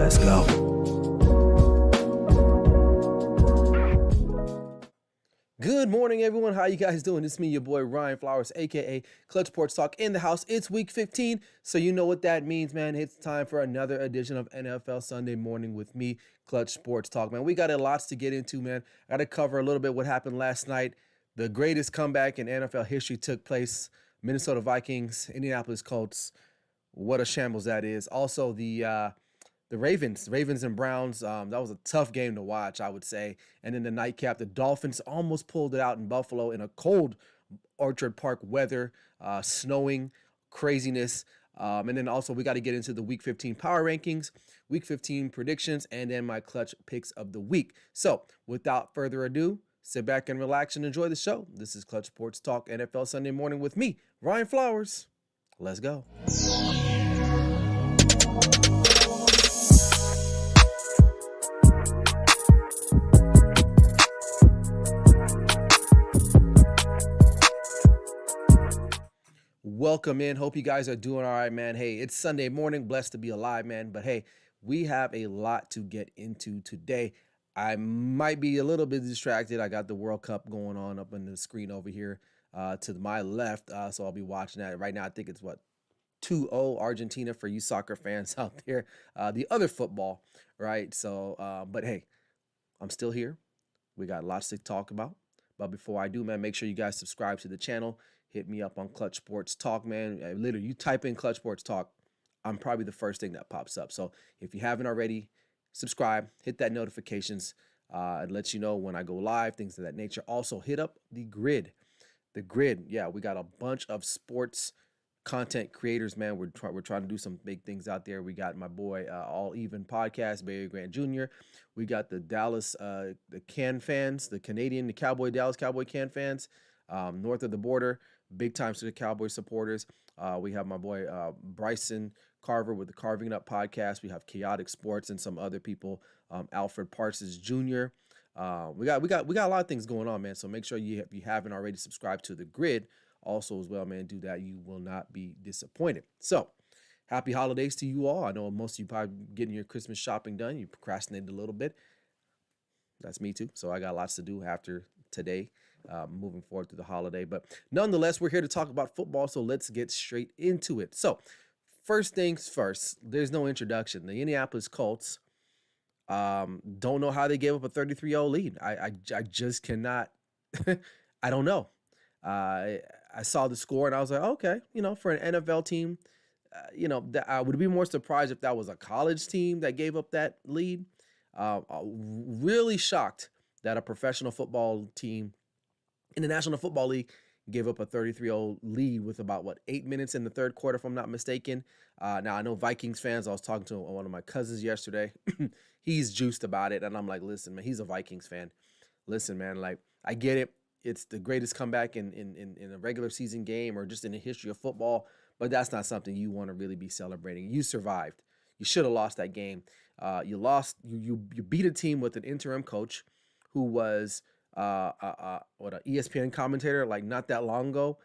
Let's go. Good morning, everyone. How you guys doing? It's me, your boy Ryan Flowers, aka Clutch Sports Talk in the house. It's week 15, so you know what that means, man. It's time for another edition of NFL Sunday Morning with me, Clutch Sports Talk, man. We got a lots to get into, man. I got to cover a little bit what happened last night. The greatest comeback in NFL history took place. Minnesota Vikings, Indianapolis Colts. What a shambles that is. Also, the Ravens and Browns, that was a tough game to watch, I would say. And then the nightcap, the Dolphins almost pulled it out in Buffalo in a cold Orchard Park weather, snowing, craziness. And then also we got to get into the Week 15 power rankings, Week 15 predictions, and then my clutch picks of the week. So without further ado, sit back and relax and enjoy the show. This is Clutch Sports Talk NFL Sunday Morning with me, Ryan Flowers. Let's go. Welcome in. Hope you guys are doing all right, man. Hey, it's Sunday morning. Blessed to be alive, man. But hey, we have a lot to get into today. I might be a little bit distracted. I got the World Cup going on up on the screen over here to my left. So I'll be watching that. Right now, I think it's 2-0 Argentina for you soccer fans out there. The other football, right? So, but hey, I'm still here. We got lots to talk about. But before I do, man, make sure you guys subscribe to the channel. Hit me up on Clutch Sports Talk, man. Literally, you type in Clutch Sports Talk, I'm probably the first thing that pops up. So if you haven't already, subscribe, hit that notifications. It lets you know when I go live, things of that nature. Also, hit up the grid. The grid, yeah, we got a bunch of sports content creators, man. We're trying to do some big things out there. We got my boy All Even Podcast, Barry Grant Jr. We got the Dallas, the Can fans, the Dallas Cowboy Can fans, north of the border. Big times to the Cowboy supporters. We have my boy Bryson Carver with the Carving It Up podcast. We have Chaotic Sports and some other people. Alfred Parsons Jr. We got a lot of things going on, man. So make sure if you haven't already subscribed to the grid, also as well, man, do that. You will not be disappointed. So happy holidays to you all. I know most of you probably getting your Christmas shopping done. You procrastinated a little bit. That's me too. So I got lots to do after today. Moving forward through the holiday. But nonetheless, we're here to talk about football, so let's get straight into it. So first things first, there's no introduction. The Indianapolis Colts don't know how they gave up a 33-0 lead. I just cannot. I don't know. I saw the score and I was like, okay, for an NFL team, I would be more surprised if that was a college team that gave up that lead. Really shocked that a professional football team in the National Football League gave up a 33-0 lead with about 8 minutes in the third quarter, if I'm not mistaken. Now I know Vikings fans. I was talking to one of my cousins yesterday. He's juiced about it, and I'm like, listen, man, he's a Vikings fan. Listen, man, like I get it. It's the greatest comeback in a regular season game or just in the history of football, but that's not something you want to really be celebrating. You survived. You should have lost that game. You lost. You beat a team with an interim coach who was an ESPN commentator like not that long ago.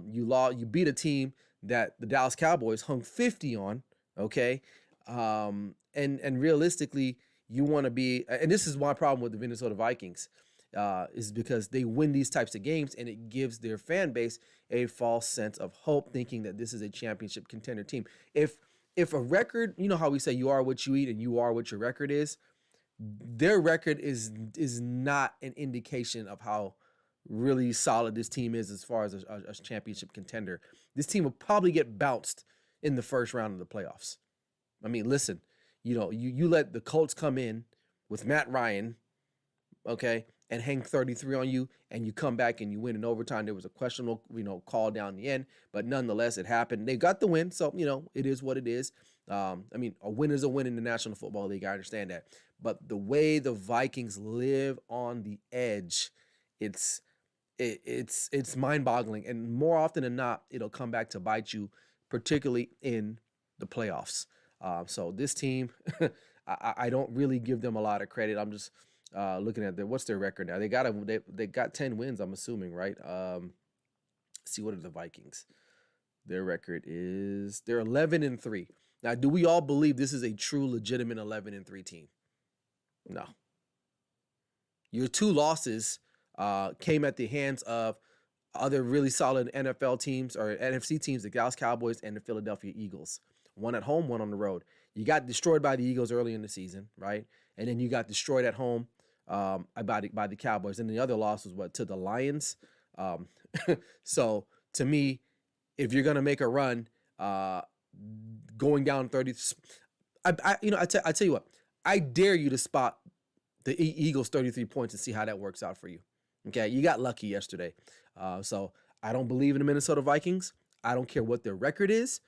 You beat a team that the Dallas Cowboys hung 50 on. Okay, and realistically, you want to be. And this is my problem with the Minnesota Vikings. Is because they win these types of games and it gives their fan base a false sense of hope, thinking that this is a championship contender team. If a record, you know how we say you are what you eat and you are what your record is, their record is not an indication of how really solid this team is as far as a championship contender. This team will probably get bounced in the first round of the playoffs. I mean, listen, you let the Colts come in with Matt Ryan, okay, and hang 33 on you, and you come back and you win in overtime. There was a questionable, call down the end, but nonetheless, it happened. They got the win, so, it is what it is. I mean, a win is a win in the National Football League. I understand that. But the way the Vikings live on the edge, it's mind-boggling. And more often than not, it'll come back to bite you, particularly in the playoffs. So this team, I don't really give them a lot of credit. I'm just looking at what's their record now. They got 10 wins, I'm assuming, right? See, what are the Vikings? Their record is they're 11-3. Now, do we all believe this is a true, legitimate 11-3 team? No. Your two losses came at the hands of other really solid NFL teams or NFC teams, the Dallas Cowboys and the Philadelphia Eagles. One at home, one on the road. You got destroyed by the Eagles early in the season, right? And then you got destroyed at home by the Cowboys. And the other loss was to the Lions. Um, so to me, if you're gonna make a run, going down 30, I tell you what, I dare you to spot the Eagles 33 points and see how that works out for you. Okay, you got lucky yesterday. So I don't believe in the Minnesota Vikings. I don't care what their record is.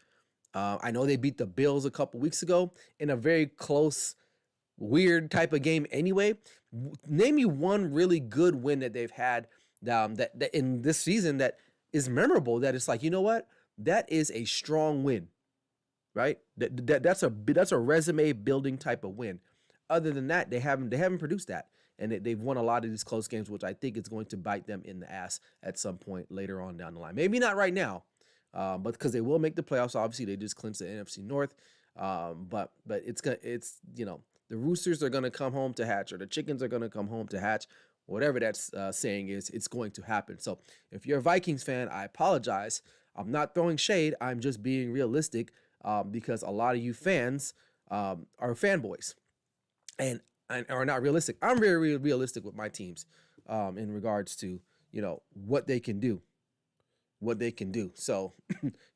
I know they beat the Bills a couple weeks ago in a very close, weird type of game anyway. Name me one really good win that they've had that in this season that is memorable, that it's like, you know what? That is a strong win, right? That's a resume building type of win. Other than that, they haven't produced that. And they've won a lot of these close games, which I think is going to bite them in the ass at some point later on down the line. Maybe not right now, but because they will make the playoffs. Obviously, they just clinched the NFC North. But it's the roosters are gonna come home to hatch, or the chickens are gonna come home to hatch. Whatever that's saying is, it's going to happen. So if you're a Vikings fan, I apologize. I'm not throwing shade. I'm just being realistic because a lot of you fans are fanboys and are not realistic. I'm very realistic with my teams in regards to, what they can do. So,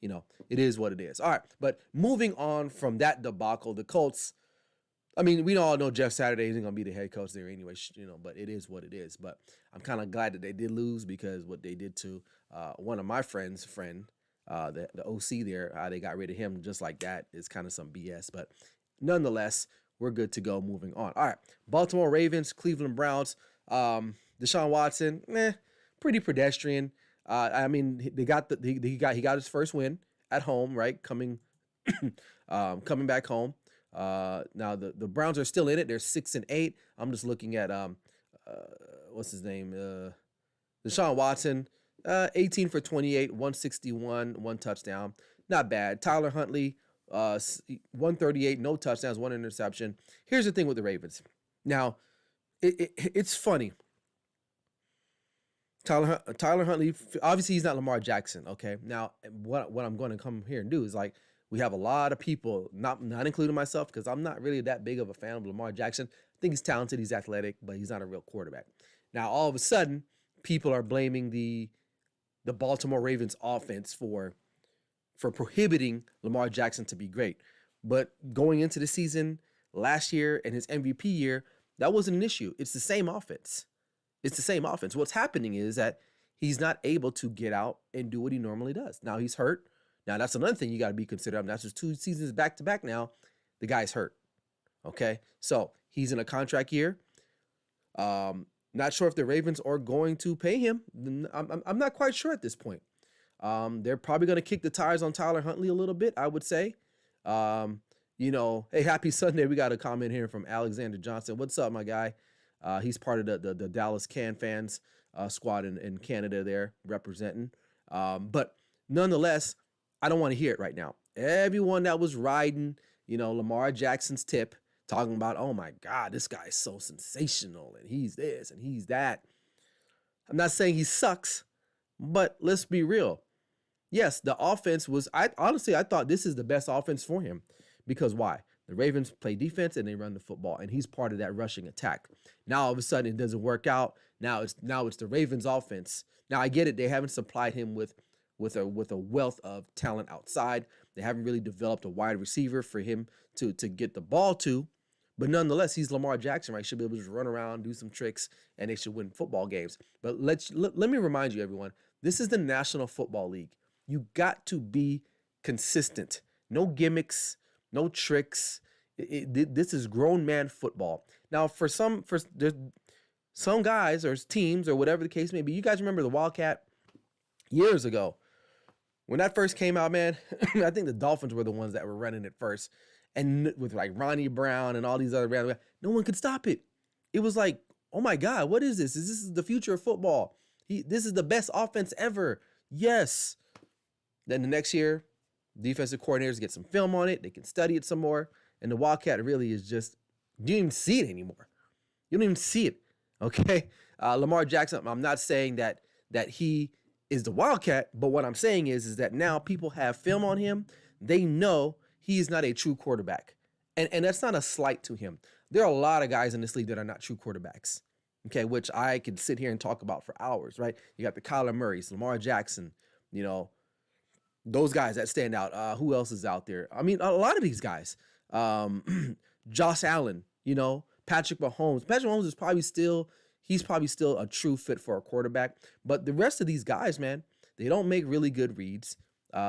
it is what it is. All right. But moving on from that debacle, the Colts, I mean, we all know Jeff Saturday isn't going to be the head coach there anyway, but it is what it is. But I'm kind of glad that they did lose, because what they did to one of my friends' the OC there, how they got rid of him just like that is kind of some BS. But nonetheless, we're good to go moving on. All right. Baltimore Ravens, Cleveland Browns, Deshaun Watson, pretty pedestrian. I mean, he got his first win at home, right? Coming back home. Now the Browns are still in it. They're 6-8. I'm just looking at what's his name? Deshaun Watson, 18 for 28, 161, one touchdown. Not bad. Tyler Huntley, 138, no touchdowns, one interception. Here's the thing with the Ravens. Now, it's funny. Tyler Huntley, obviously he's not Lamar Jackson, okay? Now, what I'm going to come here and do is, like, we have a lot of people, not including myself, because I'm not really that big of a fan of Lamar Jackson. I think he's talented, he's athletic, but he's not a real quarterback. Now, all of a sudden, people are blaming the Baltimore Ravens offense for prohibiting Lamar Jackson to be great. But going into the season last year and his MVP year, that wasn't an issue. It's the same offense. What's happening is that he's not able to get out and do what he normally does. Now he's hurt. Now that's another thing you got to be considered. I mean, that's just 2 seasons back to back now. The guy's hurt. Okay. So he's in a contract year. Not sure if the Ravens are going to pay him. I'm not quite sure at this point. They're probably going to kick the tires on Tyler Huntley a little bit, I would say. Hey, happy Sunday. We got a comment here from Alexander Johnson. What's up, my guy? He's part of the Dallas Can fans squad in Canada there representing. But nonetheless, I don't want to hear it right now. Everyone that was riding, Lamar Jackson's tip, talking about, oh my God, this guy is so sensational and he's this and he's that. I'm not saying he sucks, but let's be real. Yes, the offense was, I thought this is the best offense for him. Because why? The Ravens play defense and they run the football, and he's part of that rushing attack. Now all of a sudden it doesn't work out. Now it's the Ravens offense. Now I get it. They haven't supplied him with a wealth of talent outside. They haven't really developed a wide receiver for him to get the ball to. But nonetheless, he's Lamar Jackson, right? Should be able to just run around, do some tricks, and they should win football games. But let me remind you, everyone, this is the National Football League. You got to be consistent. No gimmicks, no tricks. This is grown man football. Now, for some guys or teams or whatever the case may be, you guys remember the Wildcat years ago when that first came out, man? I think the Dolphins were the ones that were running it first, and with like Ronnie Brown and all these other random guys, no one could stop it. It was like, oh my God, what is this? This is the future of football. This is the best offense ever. Yes. Then the next year, Defensive coordinators get some film on it. They can study it some more. And the Wildcat really is just, you don't even see it anymore. You don't even see it. Okay. Lamar Jackson, I'm not saying that he is the Wildcat, but what I'm saying is that now people have film on him. They know he is not a true quarterback. And that's not a slight to him. There are a lot of guys in this league that are not true quarterbacks. Okay, which I could sit here and talk about for hours, right? You got the Kyler Murrays, Lamar Jackson, you know, those guys that stand out. Who else is out there? I mean, a lot of these guys. Josh Allen, you know, Patrick Mahomes. Patrick Mahomes is probably still a true fit for a quarterback. But the rest of these guys, man, they don't make really good reads.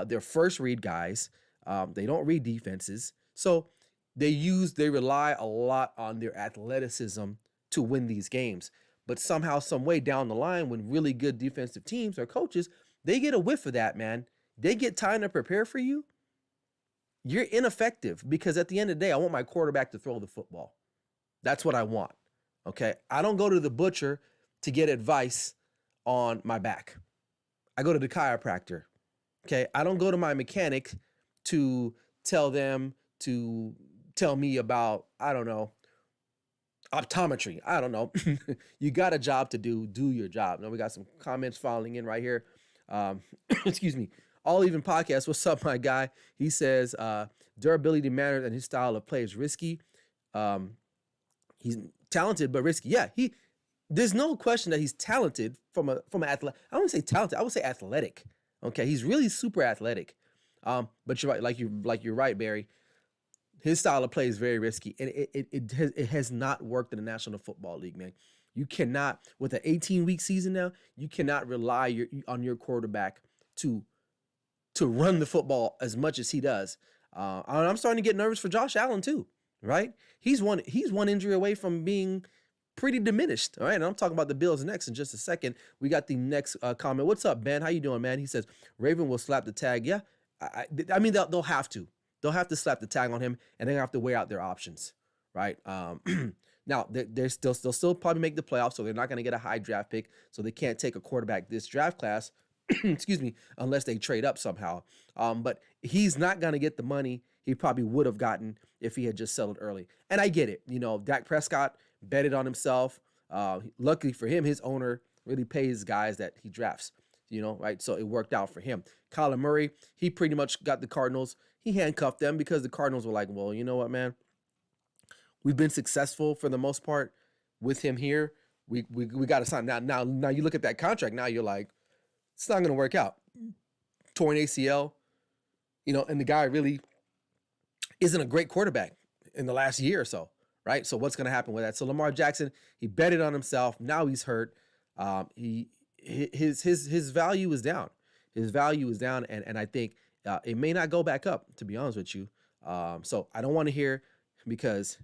They're first read guys. They don't read defenses. So they rely a lot on their athleticism to win these games. But somehow, some way down the line, when really good defensive teams or coaches, they get a whiff of that, man. They get time to prepare for you. You're ineffective because at the end of the day, I want my quarterback to throw the football. That's what I want. Okay. I don't go to the butcher to get advice on my back. I go to the chiropractor. Okay. I don't go to my mechanic to tell me about, I don't know, optometry. I don't know. You got a job to do your job. Now we got some comments filing in right here. Excuse me. All Even Podcast. What's up, my guy? He says, durability matters and his style of play is risky. He's talented, but risky. Yeah, there's no question that he's talented from an athletic. I don't say talented. I would say athletic. Okay. He's really super athletic. But you're right. Like you're right, Barry. His style of play is very risky, and it has not worked in the National Football League, man. You cannot, with an 18-week season now, you cannot rely on your quarterback to run the football as much as he does. I'm starting to get nervous for Josh Allen too, right? He's one injury away from being pretty diminished. All right, and I'm talking about the Bills next in just a second. We got the next comment. What's up, Ben? How you doing, man? He says Raven will slap the tag. Yeah, I mean they'll have to. They'll have to slap the tag on him, and they're gonna have to weigh out their options, right? Now they'll still probably make the playoffs, so they're not gonna get a high draft pick, so they can't take a quarterback this draft class. Excuse me, unless they trade up somehow. But he's not gonna get the money he probably would have gotten if he had just settled early. And I get it. You know, Dak Prescott betted on himself. Luckily for him, his owner really pays guys that he drafts. You know, right? So it worked out for him. Kyler Murray, he pretty much got the Cardinals. He handcuffed them because the Cardinals were like, well, you know what, man? We've been successful for the most part with him here. We got to sign. Now you look at that contract. Now you're like, it's not going to work out. Torn ACL, you know, and the guy really isn't a great quarterback in the last year or so, right? So what's going to happen with that? So Lamar Jackson, he betted on himself. Now he's hurt. His value is down. His value is down, and I think it may not go back up, to be honest with you. So I don't want to hear, because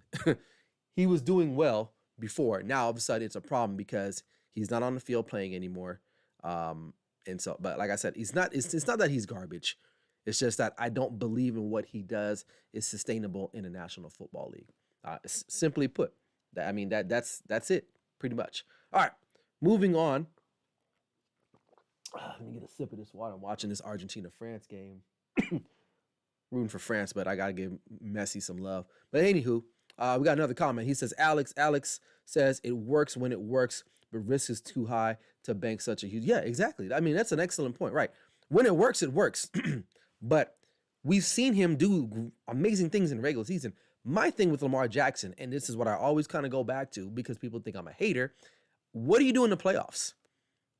he was doing well before. Now all of a sudden it's a problem because he's not on the field playing anymore. And so, but like I said, it's not that he's garbage. It's just that I don't believe in what he does is sustainable in the National Football League. Simply put, that's it pretty much. All right, moving on. Let me get a sip of this water. I'm watching this Argentina-France game. Rooting for France, but I got to give Messi some love. But anywho, we got another comment. He says, Alex says it works when it works, but risk is too high to bank such a huge. Yeah, exactly. I mean, that's an excellent point, right? When it works, it works. But we've seen him do amazing things in regular season. My thing with Lamar Jackson, and this is what I always kind of go back to because people think I'm a hater. What do you do in the playoffs?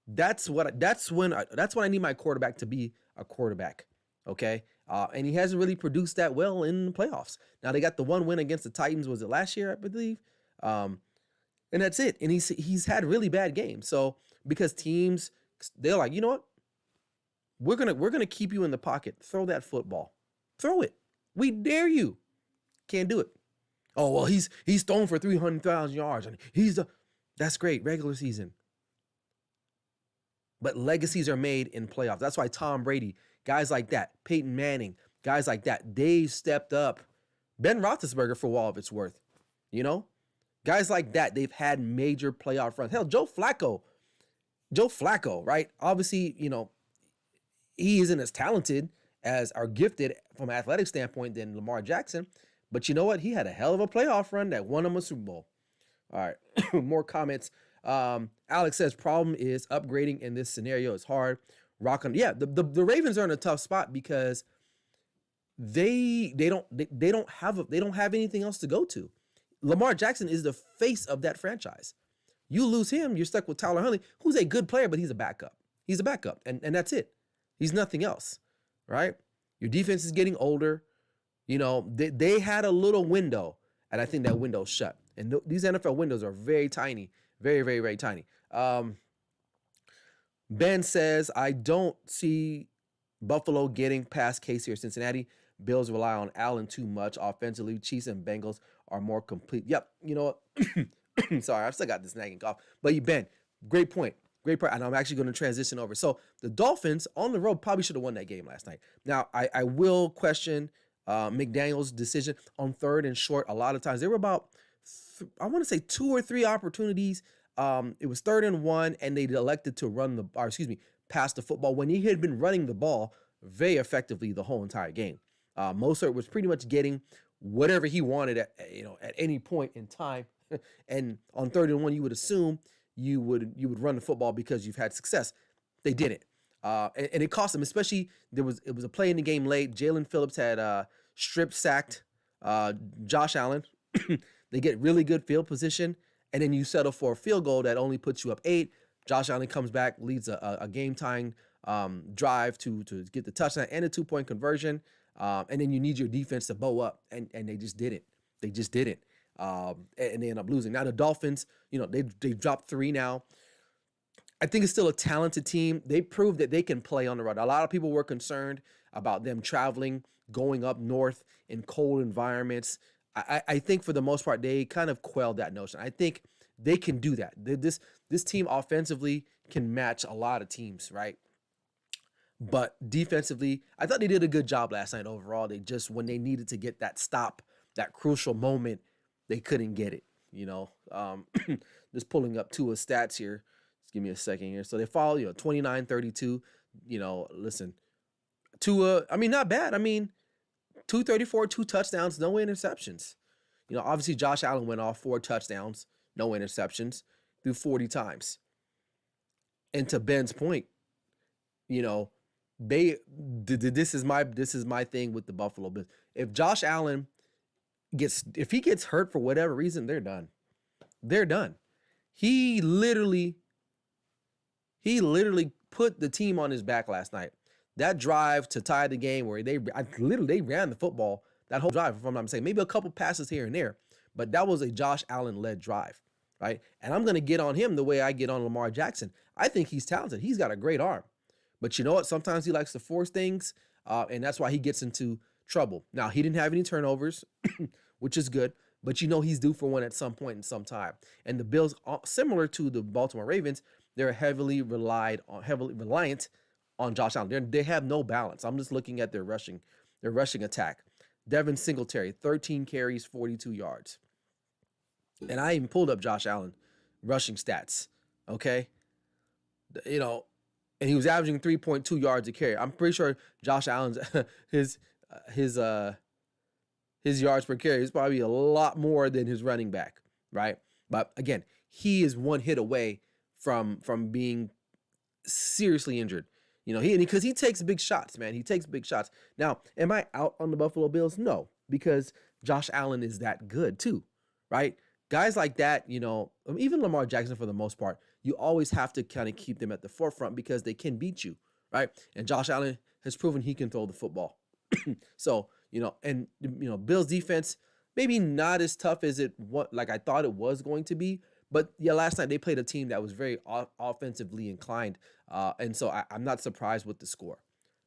That's when I need my quarterback to be a quarterback. Okay. And he hasn't really produced that well in the playoffs. Now they got the one win against the Titans. Was it last year, I believe? And that's it. And he's had really bad games. So because teams, they're like, you know what? We're gonna keep you in the pocket. Throw that football. Throw it. We dare you. Can't do it. Oh, well, he's thrown for 300,000 yards. And that's great. Regular season. But legacies are made in playoffs. That's why Tom Brady, guys like that, Peyton Manning, guys like that, they stepped up. Ben Roethlisberger, for all of its worth, you know? Guys like that, they've had major playoff runs. Hell, Joe Flacco, right? Obviously, you know, he isn't as talented as are gifted from an athletic standpoint than Lamar Jackson. But you know what? He had a hell of a playoff run that won him a Super Bowl. All right, more comments. Alex says problem is upgrading in this scenario is hard. Rocking, yeah. The Ravens are in a tough spot because they don't have anything else to go to. Lamar Jackson is the face of that franchise. You lose him, you're stuck with Tyler Huntley, who's a good player, but he's a backup. He's a backup, and that's it. He's nothing else, right? Your defense is getting older. You know, they had a little window, and I think that window's shut. And these NFL windows are very tiny, very, very, very tiny. Ben says, I don't see Buffalo getting past KC or Cincinnati. Bills rely on Allen too much offensively. Chiefs and Bengals are more complete. Yep, you know what? Sorry, I've still got this nagging cough. But Ben, great point. Great point. And I'm actually going to transition over. So the Dolphins on the road probably should have won that game last night. Now, I will question McDaniel's decision on third and short. A lot of times there were about, I want to say 2 or 3 opportunities. It was 3rd and 1, and they elected to pass the football when he had been running the ball very effectively the whole entire game. Mostert was pretty much getting whatever he wanted at any point in time. And on 3rd and 1, you would assume you would run the football because you've had success. They didn't. And it cost them, especially it was a play in the game late. Jalen Phillips had strip sacked Josh Allen. They get really good field position, and then you settle for a field goal that only puts you up 8. Josh Allen comes back, leads a game-tying drive to get the touchdown and a 2-point conversion. And then you need your defense to bow up, and they just didn't. They just didn't. And they end up losing. Now the Dolphins, they've dropped 3 now. I think it's still a talented team. They proved that they can play on the road. A lot of people were concerned about them traveling, going up north in cold environments. I think for the most part, they kind of quelled that notion. I think they can do that. This team offensively can match a lot of teams, right? But defensively, I thought they did a good job last night overall. They just, when they needed to get that stop, that crucial moment, they couldn't get it, Just pulling up Tua's stats here. Just give me a second here. So they follow, 29-32. Listen, Tua, not bad. 234, 2 touchdowns, no interceptions. Obviously Josh Allen went off 4 touchdowns, no interceptions, threw 40 times. And to Ben's point, this is my thing with the Buffalo Bills. If Josh Allen if he gets hurt for whatever reason, they're done. They're done. He literally put the team on his back last night. That drive to tie the game where they ran the football that whole drive, if I'm not mistaken. Maybe a couple passes here and there, but that was a Josh Allen-led drive, right? And I'm going to get on him the way I get on Lamar Jackson. I think he's talented. He's got a great arm. But you know what? Sometimes he likes to force things, and that's why he gets into trouble. Now, he didn't have any turnovers, which is good, but he's due for one at some point in some time. And the Bills, similar to the Baltimore Ravens, they're heavily reliant on Josh Allen. They have no balance. I'm just looking at their rushing attack. Devin Singletary, 13 carries, 42 yards. And I even pulled up Josh Allen rushing stats, okay? And he was averaging 3.2 yards a carry. I'm pretty sure Josh Allen's his yards per carry is probably a lot more than his running back, right? But again, he is one hit away from being seriously injured. Because he takes big shots, man. He takes big shots. Now, am I out on the Buffalo Bills? No, because Josh Allen is that good too, right? Guys like that, even Lamar Jackson for the most part, you always have to kind of keep them at the forefront because they can beat you, right? And Josh Allen has proven he can throw the football. So, Bills defense, maybe not as tough as like I thought it was going to be. But yeah, last night they played a team that was very offensively inclined. And so I'm not surprised with the score.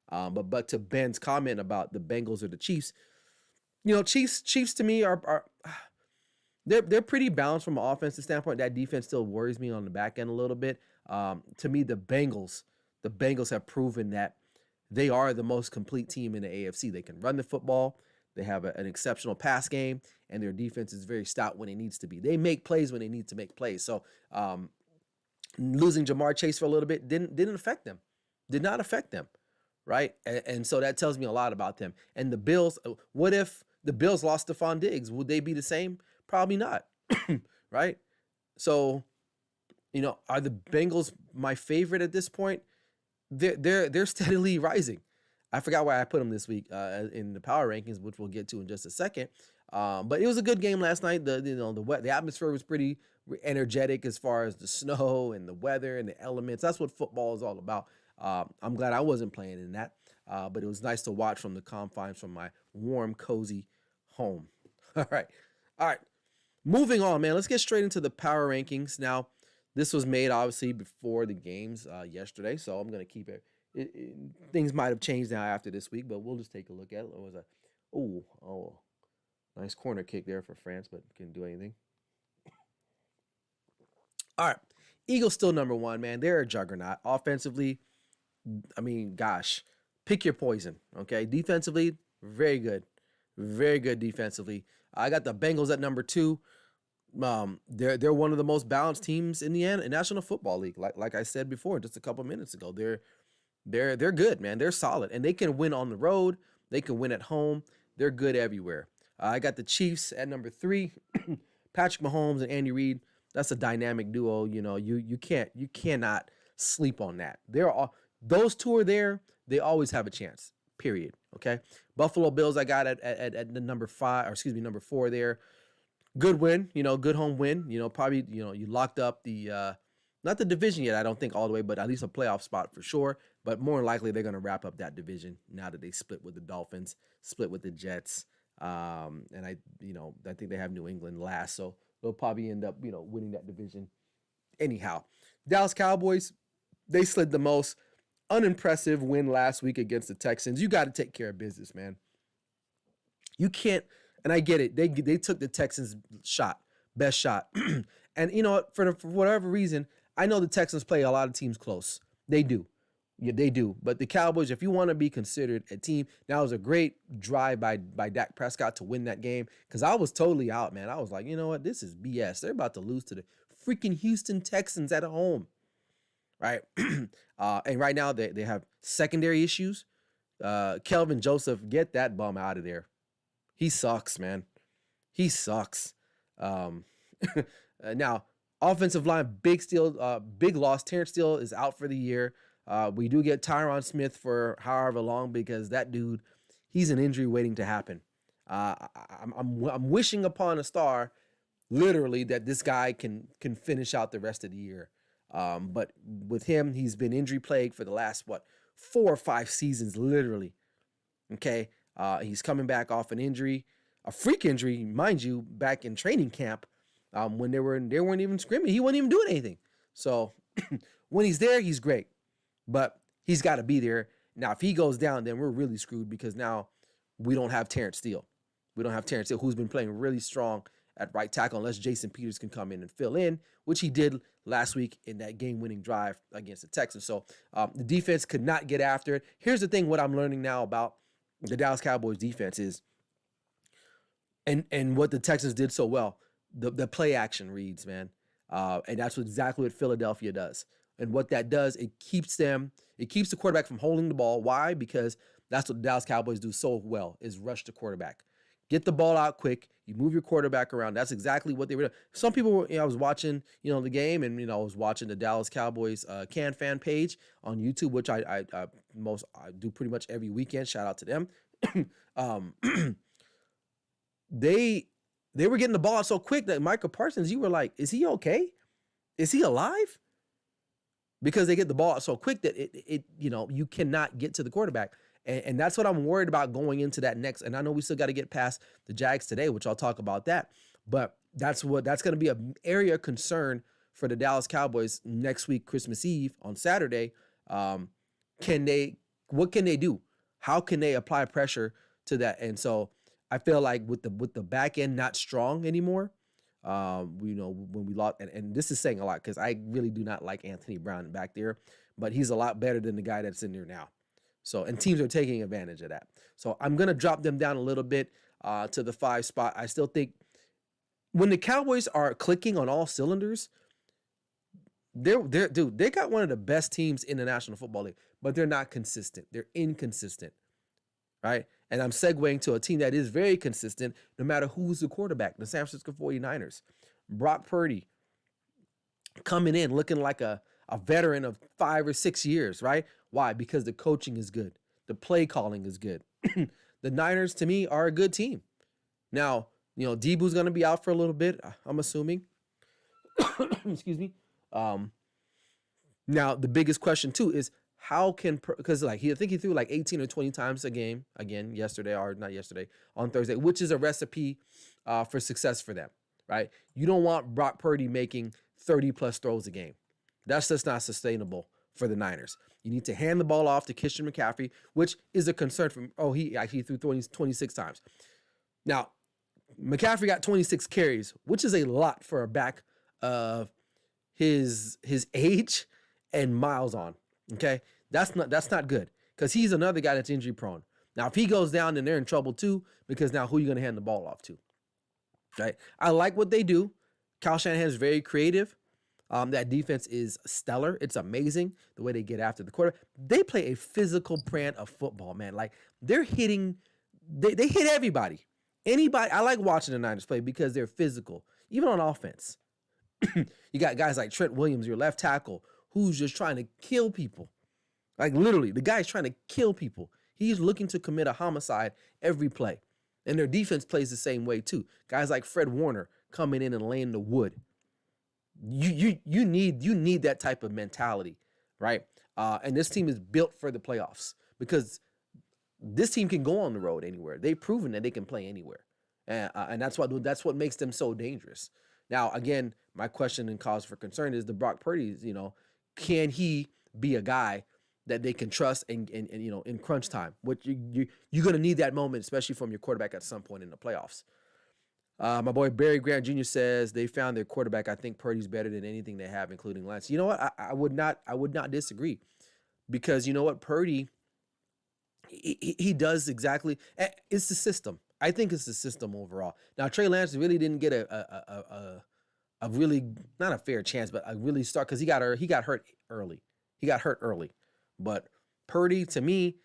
But to Ben's comment about the Bengals or the Chiefs, Chiefs to me are they're pretty balanced from an offensive standpoint. That defense still worries me on the back end a little bit. To me, the Bengals have proven that they are the most complete team in the AFC. They can run the football. They have an exceptional pass game, and their defense is very stout when it needs to be. They make plays when they need to make plays. So losing Jamar Chase for a little bit didn't affect them. Did not affect them, right? And so that tells me a lot about them. And the Bills, what if the Bills lost Stephon Diggs? Would they be the same? Probably not, right? So, are the Bengals my favorite at this point? They're steadily rising. I forgot why I put them this week in the power rankings, which we'll get to in just a second. But it was a good game last night. The atmosphere was pretty energetic as far as the snow and the weather and the elements. That's what football is all about. I'm glad I wasn't playing in that, but it was nice to watch from the confines from my warm, cozy home. All right, all right. Moving on, man. Let's get straight into the power rankings now. This was made obviously before the games yesterday, so I'm gonna keep it. Things might have changed now after this week, but we'll just take a look at it. It was a oh nice corner kick there for France, but couldn't do anything. All right, Eagles still number one, man. They're a juggernaut offensively. I mean, gosh, pick your poison. Okay, defensively, very good defensively. I got the Bengals at number two. They're one of the most balanced teams in the National Football League. Like I said before, just a couple minutes ago, they're good, man. They're solid, and they can win on the road. They can win at home. They're good everywhere. I got the Chiefs at number three. Patrick Mahomes and Andy Reid. That's a dynamic duo. You cannot sleep on that. Those two are there. They always have a chance. Period. Okay. Buffalo Bills I got at the number number four there. Good win, good home win. Probably, you locked up the not the division yet, I don't think all the way, but at least a playoff spot for sure. But more than likely, they're going to wrap up that division now that they split with the Dolphins, split with the Jets, and I think they have New England last, so they'll probably end up, winning that division. Anyhow, Dallas Cowboys, they slid the most unimpressive win last week against the Texans. You got to take care of business, man. You can't. And I get it. They took the Texans' best shot. And for whatever reason, I know the Texans play a lot of teams close. They do. Yeah, they do. But the Cowboys, if you want to be considered a team, that was a great drive by Dak Prescott to win that game. Because I was totally out, man. I was like, you know what? This is BS. They're about to lose to the freaking Houston Texans at home. Right? And right now, they have secondary issues. Kelvin Joseph, get that bum out of there. He sucks, man. He sucks. Now, offensive line, big loss. Terrence Steele is out for the year. We do get Tyron Smith for however long because that dude, he's an injury waiting to happen. I'm wishing upon a star, literally, that this guy can finish out the rest of the year. But with him, he's been injury plagued for the last 4 or 5 seasons, literally. Okay. He's coming back off an injury, a freak injury, mind you, back in training camp when they weren't even scrimmaging. He wasn't even doing anything. So when he's there, he's great. But he's got to be there. Now, if he goes down, then we're really screwed because now we don't have Terrence Steele. We don't have Terrence Steele, who's been playing really strong at right tackle, unless Jason Peters can come in and fill in, which he did last week in that game-winning drive against the Texans. So the defense could not get after it. Here's the thing, what I'm learning now about the Dallas Cowboys defense is, and what the Texans did so well, the play action reads, man. And that's exactly what Philadelphia does. And what that does, it keeps the quarterback from holding the ball. Why? Because that's what the Dallas Cowboys do so well, is rush the quarterback. Get the ball out quick. You move your quarterback around. That's exactly what they were doing. Some people, I was watching, the game, and I was watching the Dallas Cowboys Can Fan page on YouTube, which I do pretty much every weekend. Shout out to them. They were getting the ball out so quick that Micah Parsons, you were like, is he okay? Is he alive? Because they get the ball out so quick that it you cannot get to the quarterback. And that's what I'm worried about going into that next. And I know we still got to get past the Jags today, which I'll talk about that. But that's going to be an area of concern for the Dallas Cowboys next week, Christmas Eve on Saturday. What can they do? How can they apply pressure to that? And so I feel like with the back end not strong anymore, when we lost, and this is saying a lot because I really do not like Anthony Brown back there, but he's a lot better than the guy that's in there now. So, and teams are taking advantage of that. So I'm going to drop them down a little bit to the 5 spot. I still think when the Cowboys are clicking on all cylinders, Dude, they got one of the best teams in the National Football League, but they're not consistent. They're inconsistent, right? And I'm segueing to a team that is very consistent no matter who's the quarterback, the San Francisco 49ers. Brock Purdy coming in looking like a veteran of 5 or 6 years, right? Why? Because the coaching is good. The play calling is good. The Niners, to me, are a good team. Now, Deebo's going to be out for a little bit, I'm assuming. Excuse me. Now, the biggest question, too, is how can, because I think he threw like 18 or 20 times a game, again, on Thursday, which is a recipe for success for them, right? You don't want Brock Purdy making 30-plus throws a game. That's just not sustainable for the Niners. You need to hand the ball off to Christian McCaffrey, which is a concern from, he actually threw 26 times. Now, McCaffrey got 26 carries, which is a lot for a back of his age and miles on. Okay, that's not good because he's another guy that's injury prone. Now, if he goes down, then they're in trouble too, because now who are you going to hand the ball off to? Right? I like what they do. Kyle Shanahan is very creative. That defense is stellar. It's amazing the way they get after the quarterback. They play a physical brand of football, man. Like they're hitting, they hit everybody. Anybody. I like watching the Niners play because they're physical, even on offense. You got guys like Trent Williams, your left tackle, who's just trying to kill people. Like literally, the guy's trying to kill people. He's looking to commit a homicide every play. And their defense plays the same way too. Guys like Fred Warner coming in and laying the wood. You need that type of mentality, right? And this team is built for the playoffs because this team can go on the road anywhere. They've proven that they can play anywhere, and that's what makes them so dangerous. Now, again, my question and cause for concern is the Brock Purdy's. Can he be a guy that they can trust and in crunch time? Which you're gonna need that moment, especially from your quarterback at some point in the playoffs. My boy Barry Grant Jr. says they found their quarterback. I think Purdy's better than anything they have, including Lance. You know what? I would not disagree, because you know what, Purdy, he does exactly. It's the system. I think it's the system overall. Now Trey Lance really didn't get a really, not a fair chance, but a really start because he got hurt early. But Purdy, to me,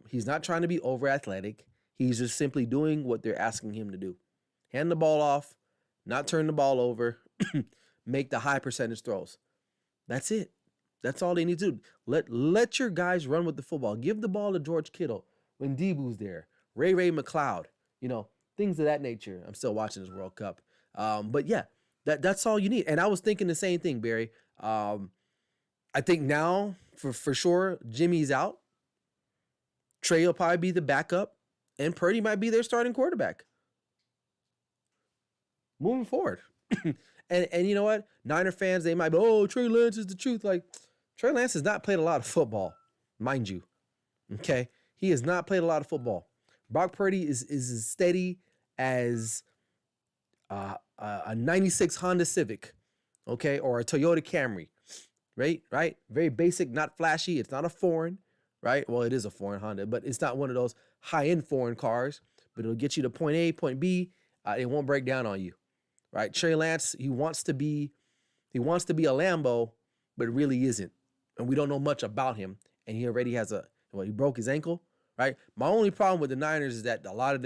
he's not trying to be over athletic. He's just simply doing what they're asking him to do. Hand the ball off, not turn the ball over, make the high percentage throws. That's it. That's all they need to do. Let your guys run with the football. Give the ball to George Kittle when Deebo's there. Ray McLeod, things of that nature. I'm still watching this World Cup. But yeah, that's all you need. And I was thinking the same thing, Barry. I think now, for sure, Jimmy's out. Trey will probably be the backup, and Purdy might be their starting quarterback moving forward. and you know what? Niner fans, they might be, Trey Lance is the truth. Like, Trey Lance has not played a lot of football, mind you. Okay? He has not played a lot of football. Brock Purdy is as steady as a 96 Honda Civic, okay, or a Toyota Camry, right? Very basic, not flashy. It's not a foreign, right? Well, it is a foreign Honda, but it's not one of those high-end foreign cars, but it'll get you to point A, point B. It won't break down on you, right? Trey Lance, he wants to be a Lambo, but really isn't, and we don't know much about him, and he already has he broke his ankle, right? My only problem with the Niners is that a lot of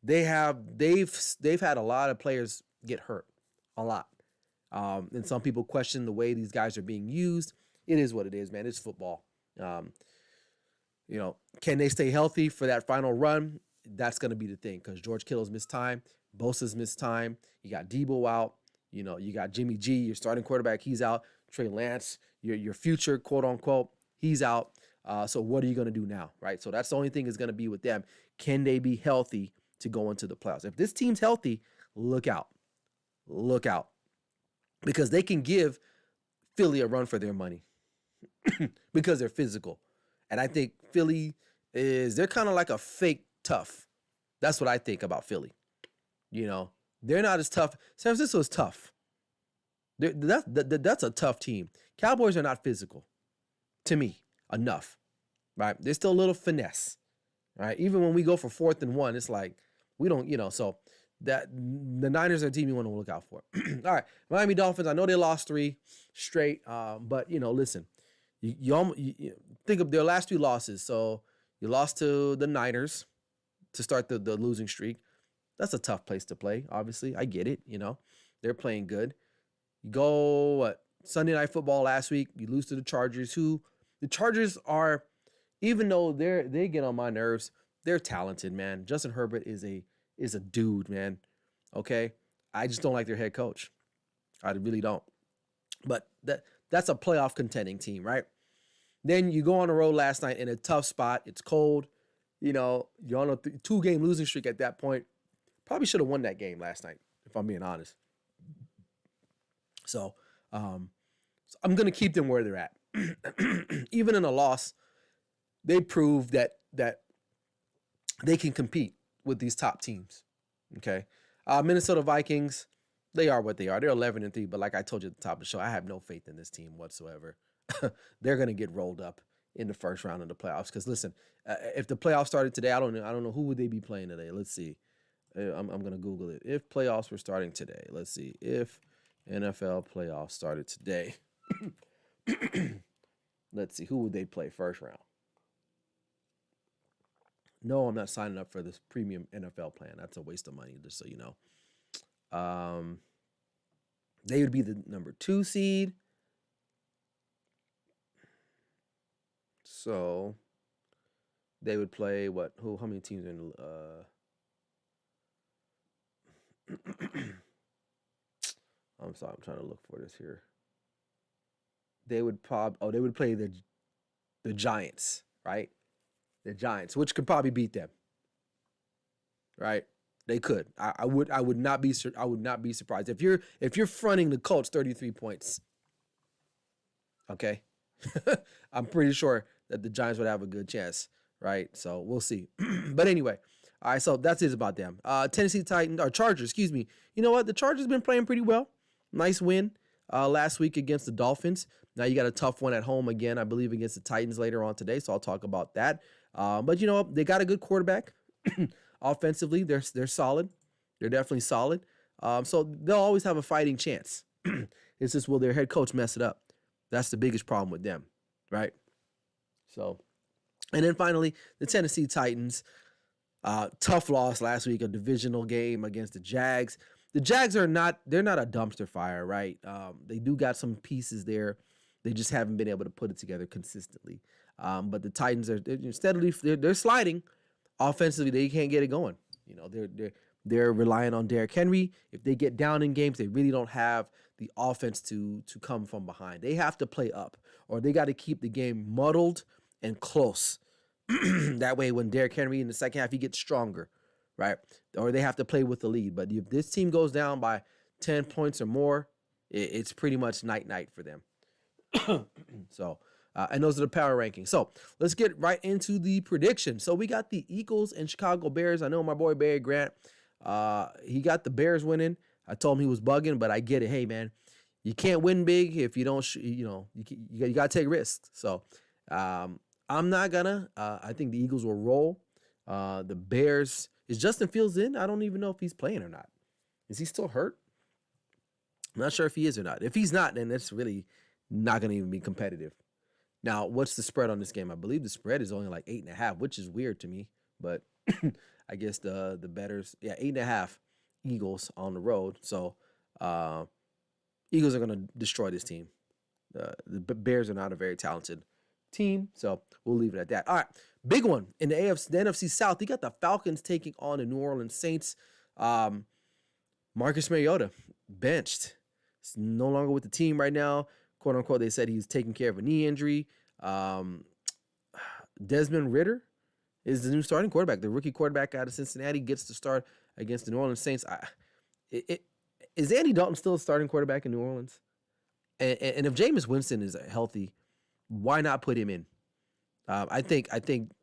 they've had a lot of players get hurt, a lot. And some people question the way these guys are being used. It is what it is, man. It's football. Can they stay healthy for that final run? That's going to be the thing, because George Kittle's missed time. Bosa's missed time. You got Deebo out. You got Jimmy G, your starting quarterback. He's out. Trey Lance, your future, quote unquote, he's out. So what are you going to do now, right? So that's the only thing is going to be with them. Can they be healthy to go into the playoffs? If this team's healthy, look out. Look out. Because they can give Philly a run for their money because they're physical. And I think Philly they're kind of like a fake tough. That's what I think about Philly. They're not as tough. San Francisco is tough. That's a tough team. Cowboys are not physical, to me, enough, right? There's still a little finesse, right? Even when we go for 4th and 1, it's like we don't, so that the Niners are a team you want to look out for. All right, Miami Dolphins. I know they lost 3 straight, but listen, you think of their last 2 losses. So you lost to the Niners to start the losing streak. That's a tough place to play. Obviously, I get it. They're playing good. You go Sunday Night Football last week. You lose to the Chargers. Who the Chargers are, even though they get on my nerves, they're talented, man. Justin Herbert is a dude, man. Okay, I just don't like their head coach. I really don't. But that's a playoff contending team, right? Then you go on the road last night in a tough spot. It's cold. You're on a 2-game losing streak at that point. Probably should have won that game last night, if I'm being honest. So I'm going to keep them where they're at. Even in a loss, they prove that they can compete with these top teams. Okay. Minnesota Vikings, they are what they are. They're 11-3, but like I told you at the top of the show, I have no faith in this team whatsoever. They're going to get rolled up in the first round of the playoffs. Because listen, if the playoffs started today, I don't know who would they be playing today. Let's see. I'm going to Google it. If playoffs were starting today, let's see. If NFL playoffs started today, let's see. Who would they play first round? No, I'm not signing up for this premium NFL plan. That's a waste of money, just so you know. They would be the number 2 seed. So they would play what? How many teams are in the I'm sorry, I'm trying to look for this here. They would play the Giants, right? The Giants, which could probably beat them. Right? They could. I would not be surprised if you're fronting the Colts 33 points. Okay? I'm pretty sure that the Giants would have a good chance, right? So we'll see. But anyway, all right, so that's it about them. Tennessee Titans, or Chargers, excuse me. You know what? The Chargers been playing pretty well. Nice win last week against the Dolphins. Now you got a tough one at home again, I believe, against the Titans later on today, so I'll talk about that. But you know what? They got a good quarterback. Offensively, they're solid. They're definitely solid. So they'll always have a fighting chance. It's just, will their head coach mess it up? That's the biggest problem with them, right? So, and then finally, the Tennessee Titans. Tough loss last week, a divisional game against the Jags. The Jags they're not a dumpster fire, right? They do got some pieces there. They just haven't been able to put it together consistently. But the Titans they're steadily they're sliding. Offensively, they can't get it going. They're relying on Derrick Henry. If they get down in games, they really don't have the offense to come from behind. They have to play up, or they got to keep the game muddled and close. That way, when Derrick Henry in the second half, he gets stronger, right? Or they have to play with the lead. But if this team goes down by 10 points or more, it's pretty much night-night for them. So, and those are the power rankings. So let's get right into the prediction. So we got the Eagles and Chicago Bears. I know my boy Barry Grant, he got the Bears winning. I told him he was bugging, but I get it. Hey, man, you can't win big if you don't, you got to take risks. So I'm not gonna. I think the Eagles will roll. The Bears, is Justin Fields in? I don't even know if he's playing or not. Is he still hurt? I'm not sure if he is or not. If he's not, then it's really not going to even be competitive. Now, what's the spread on this game? I believe the spread is only like 8.5, which is weird to me. But I guess the bettors, 8.5 Eagles on the road. So Eagles are going to destroy this team. The Bears are not a very talented team, so we'll leave it at that. All right, big one in the NFC South. You got the Falcons taking on the New Orleans Saints. Marcus Mariota benched. He's no longer with the team right now. Quote unquote, they said he's taking care of a knee injury. Desmond Ridder is the new starting quarterback. The rookie quarterback out of Cincinnati gets to start against the New Orleans Saints. Is Andy Dalton still a starting quarterback in New Orleans? And if Jameis Winston is healthy, why not put him in? I think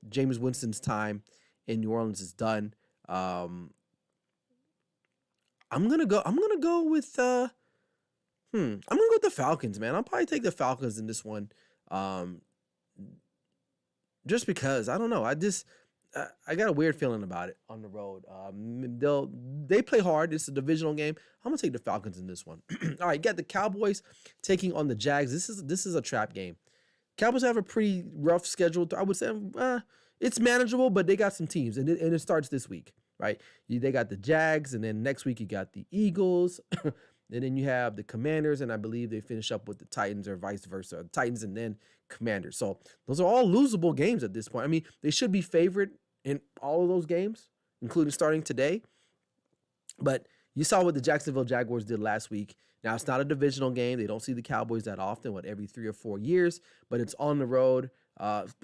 Jameis Winston's time in New Orleans is done. I'm gonna go with the Falcons, man. I'll probably take the Falcons in this one. Just because I don't know. I got a weird feeling about it on the road. They play hard. It's a divisional game. I'm gonna take the Falcons in this one. All right, got the Cowboys taking on the Jags. This is a trap game. Cowboys have a pretty rough schedule. I would say it's manageable, but they got some teams, and it starts this week, right? They got the Jags, and then next week you got the Eagles, and then you have the Commanders, and I believe they finish up with the Titans or vice versa. Titans and then Commanders. So those are all losable games at this point. I mean, they should be favored in all of those games, including starting today. But you saw what the Jacksonville Jaguars did last week. Now, it's not a divisional game. They don't see the Cowboys that often, every 3 or 4 years, but it's on the road.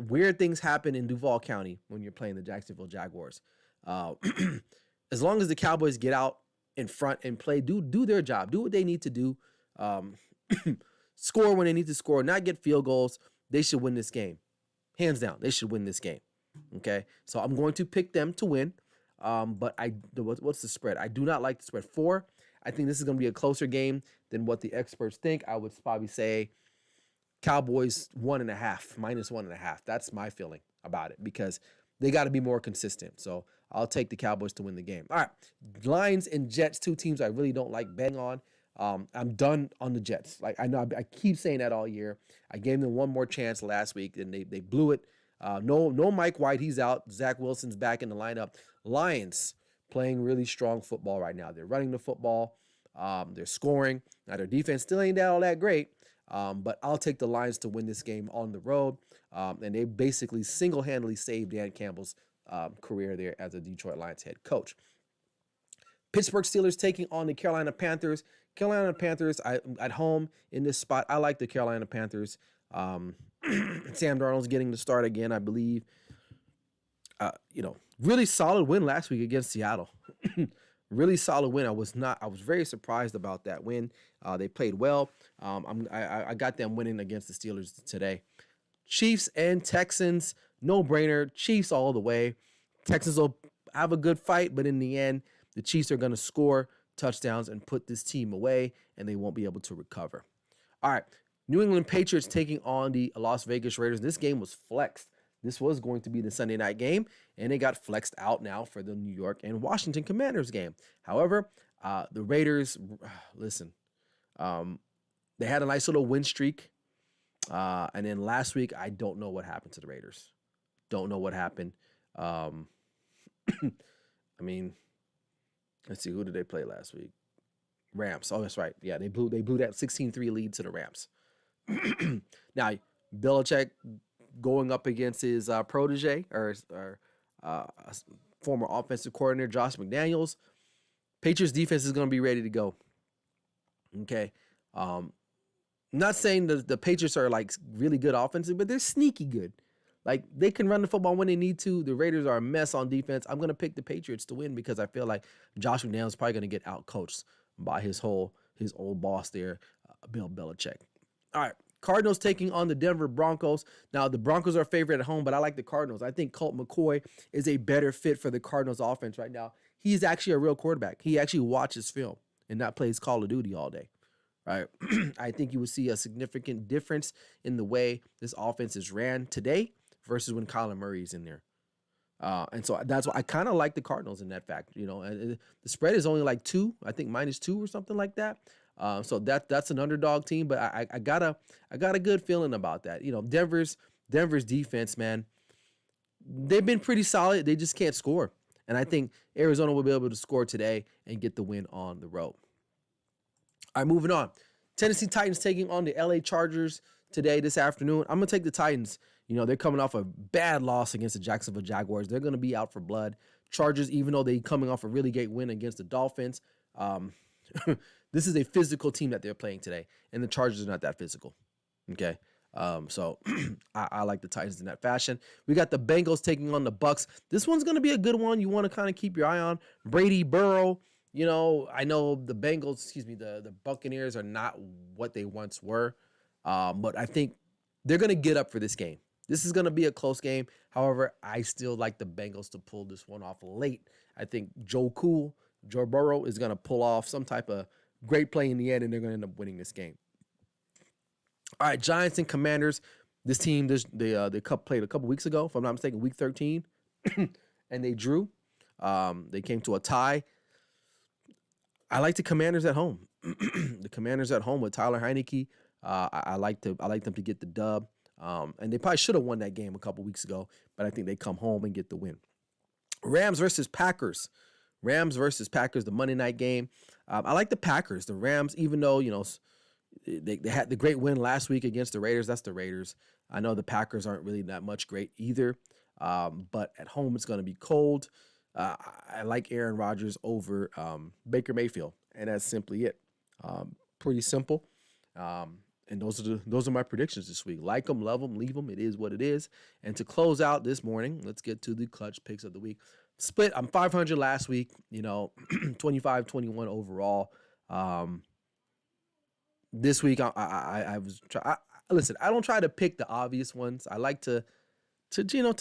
Weird things happen in Duval County when you're playing the Jacksonville Jaguars. As long as the Cowboys get out in front and play, do their job, do what they need to do, score when they need to score, not get field goals, they should win this game. Hands down, they should win this game. Okay, so I'm going to pick them to win. But what's the spread? I do not like the spread 4. I think this is going to be a closer game than what the experts think. I would probably say Cowboys 1.5, minus 1.5. That's my feeling about it because they got to be more consistent. So I'll take the Cowboys to win the game. All right, Lions and Jets, 2 teams I really don't like betting on. I'm done on the Jets. Like I know I keep saying that all year. I gave them one more chance last week, and they blew it. No Mike White, he's out. Zach Wilson's back in the lineup. Lions playing really strong football right now. They're running the football. They're scoring. Now their defense still ain't all that great, but I'll take the Lions to win this game on the road. And they basically single-handedly saved Dan Campbell's career there as a Detroit Lions head coach. Pittsburgh Steelers taking on the Carolina Panthers. Carolina Panthers at home in this spot. I like the Carolina Panthers. Sam Darnold's getting the start again, I believe. Really solid win last week against Seattle. Really solid win. I was very surprised about that win. They played well. I got them winning against the Steelers today. Chiefs and Texans, no brainer. Chiefs all the way. Texans will have a good fight, but in the end, the Chiefs are going to score touchdowns and put this team away, and they won't be able to recover. All right, New England Patriots taking on the Las Vegas Raiders. This game was flexed. This was going to be the Sunday night game, and it got flexed out now for the New York and Washington Commanders game. However, the Raiders, listen, they had a nice little win streak, and then last week, I don't know what happened to the Raiders. Don't know what happened. I mean, let's see, who did they play last week? Rams. Oh, that's right. Yeah, they blew that 16-3 lead to the Rams. Now, Belichick going up against his protege or former offensive coordinator Josh McDaniels. Patriots defense is going to be ready to go. Okay. Not saying the Patriots are like really good offensive, but they're sneaky good. Like they can run the football when they need to. The Raiders are a mess on defense. I'm going to pick the Patriots to win because I feel like Josh McDaniels is probably going to get outcoached by his old boss there, Bill Belichick. All right. Cardinals taking on the Denver Broncos. Now, the Broncos are favorite at home, but I like the Cardinals. I think Colt McCoy is a better fit for the Cardinals offense right now. He's actually a real quarterback. He actually watches film and not plays Call of Duty all day, right? I think you will see a significant difference in the way this offense is ran today versus when Kyler Murray is in there. And so that's why I kind of like the Cardinals in that fact. The spread is only like 2, I think -2 or something like that. So that's an underdog team, but I got a good feeling about that. Denver's defense, man, they've been pretty solid. They just can't score, and I think Arizona will be able to score today and get the win on the road. All right, moving on. Tennessee Titans taking on the LA Chargers this afternoon. I'm gonna take the Titans. They're coming off a bad loss against the Jacksonville Jaguars. They're gonna be out for blood. Chargers, even though they're coming off a really great win against the Dolphins. This is a physical team that they're playing today, and the Chargers are not that physical. Okay, so I like the Titans in that fashion. We got the Bengals taking on the Bucks. This one's going to be a good one. You want to kind of keep your eye on Brady, Burrow. I know the Bengals, the Buccaneers are not what they once were, but I think they're going to get up for this game. This is going to be a close game. However, I still like the Bengals to pull this one off late. I think Joe Burrow is going to pull off some type of great play in the end, and they're going to end up winning this game. All right, Giants and Commanders. This team, they played a couple weeks ago, if I'm not mistaken, week 13. and they drew. They came to a tie. I like the Commanders at home. The Commanders at home with Tyler Heineke. I like them to get the dub. And they probably should have won that game a couple weeks ago, but I think they come home and get the win. Rams versus Packers. The Monday night game. I like the Packers. The Rams, even though, they had the great win last week against the Raiders. That's the Raiders. I know the Packers aren't really that much great either. But at home, it's going to be cold. I like Aaron Rodgers over Baker Mayfield, and that's simply it. Pretty simple. And those are my predictions this week. Like them, love them, leave them. It is what it is. And to close out this morning, let's get to the clutch picks of the week. Split. I'm 500 last week. 25-21 overall. This week I was listen. I don't try to pick the obvious ones. I like to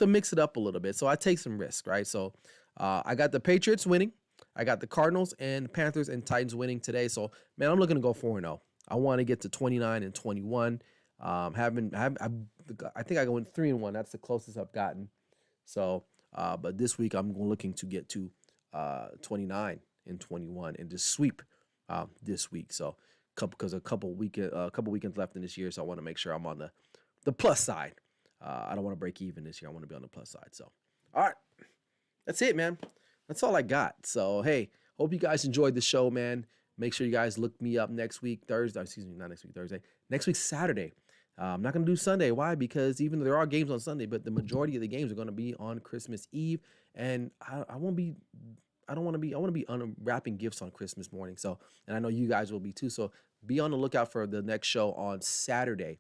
mix it up a little bit. So I take some risk, right? So I got the Patriots winning. I got the Cardinals and Panthers and Titans winning today. So man, I'm looking to go 4-0. I want to get to 29-21. I think I went 3-1. That's the closest I've gotten. So, but this week I'm looking to get to 29-21 and just sweep this week. So, because a couple weekends left in this year, so I want to make sure I'm on the plus side. I don't want to break even this year. I want to be on the plus side. So, all right, that's it, man. That's all I got. So, hey, hope you guys enjoyed the show, man. Make sure you guys look me up next week, Thursday. Next week, Saturday. I'm not going to do Sunday. Why? Because even though there are games on Sunday, but the majority of the games are going to be on Christmas Eve. And I want to be unwrapping gifts on Christmas morning. So, and I know you guys will be too. So be on the lookout for the next show on Saturday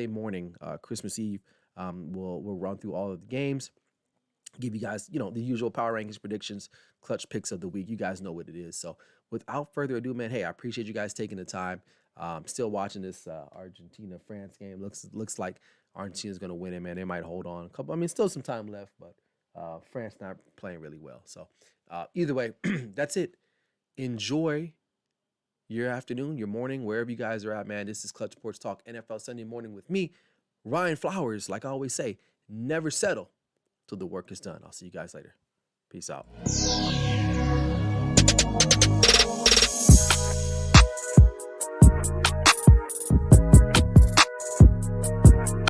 morning, Christmas Eve. We'll run through all of the games. Give you guys, the usual power rankings, predictions, clutch picks of the week. You guys know what it is. So without further ado, man, hey, I appreciate you guys taking the time. Still watching this Argentina-France game. Looks like Argentina's going to win it, man. They might hold on. Still some time left, but France not playing really well. So either way, that's it. Enjoy your afternoon, your morning, wherever you guys are at, man. This is Clutch Sports Talk NFL Sunday morning with me, Ryan Flowers. Like I always say, never settle till the work is done. I'll see you guys later. Peace out.